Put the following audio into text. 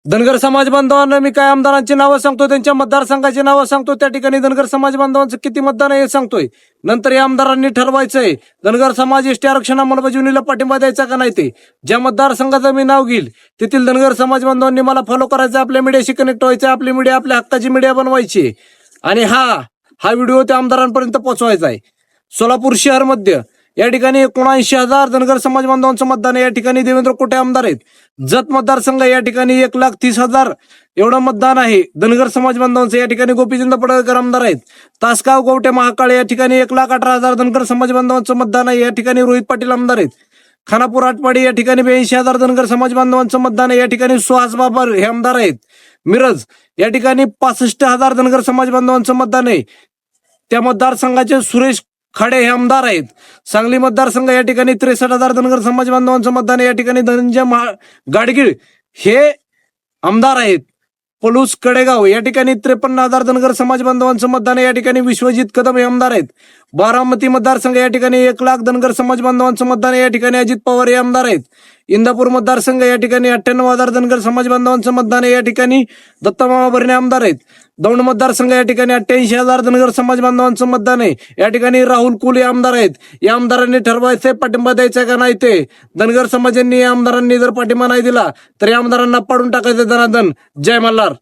धनगर समाज बांधवांना मी काय आमदारांची नावं सांगतो, त्यांच्या मतदारसंघाची नावं सांगतो, त्या ठिकाणी धनगर समाज बांधवांचं किती मतदान आहे हे सांगतोय. नंतर या आमदारांनी ठरवायचंय धनगर समाज एसटी आरक्षण अंमलबजावणीला पाठिंबा द्यायचा का नाही ते. ज्या मतदारसंघाचं मी नाव घेईल तेथील धनगर समाज बांधवांनी मला फॉलो करायचं, आपल्या मीडियाशी कनेक्ट व्हायचं, आपली मीडिया आपल्या हक्काची मीडिया बनवायची आणि हा व्हिडिओ त्या आमदारांपर्यंत पोहोचवायचा आहे. सोलापूर शहर मध्य या ठिकाणी 79,000 धनगर समाज बांधवांचं मतदान आहे. या ठिकाणी देवेंद्र कोटे आमदार आहेत. जत मतदारसंघ या ठिकाणी 1,30,000 एवढं मतदान आहे धनगर समाज बांधवांचं. या ठिकाणी गोपीचंद पडळकर आमदार आहेत. तासगाव गोवटे महाकाळ या ठिकाणी 1,18,000 धनगर समाज बांधवांचं मतदान आहे. या ठिकाणी रोहित पाटील आमदार आहेत. खानापूर आटपाडी या ठिकाणी 82,000 धनगर समाज बांधवांचं मतदान आहे. या ठिकाणी सुहास बाबर हे आमदार आहेत. मिरज या ठिकाणी 65,000 धनगर समाज बांधवांचं मतदान आहे. त्या मतदारसंघाचे सुरेश खाडे हे आमदार आहेत. सांगली मतदारसंघ या ठिकाणी 63,000 धनगर समाज बांधवांचं मतदान आहे. या ठिकाणी धनंजय गाडगीळ हे आमदार आहेत. पलूस कडेगाव या ठिकाणी 53,000 धनगर समाज बांधवांचं मतदान आहे. या ठिकाणी विश्वजित कदम हे आमदार आहेत. बारामती मतदारसंघ या ठिकाणी 1,00,000 धनगर समाज बांधवांचं मतदान आहे. या ठिकाणी अजित पवार हे आमदार आहेत. इंदापूर मतदारसंघ या ठिकाणी 98,000 धनगर समाज बांधवांचं मतदान आहे. या ठिकाणी दत्तामामा भरणे आमदार आहेत. दौंड मतदारसंघ या ठिकाणी 88,000 धनगर समाज बांधवांचं मतदान आहे. या ठिकाणी राहुल कुल हे आमदार आहेत. या आमदारांनी ठरवायचंय पाठिंबा द्यायचा का नाही ते. धनगर समाजांनी या आमदारांनी जर पाठिंबा नाही दिला तर या आमदारांना पाडून टाकायचं दनादन. जय मल्हार.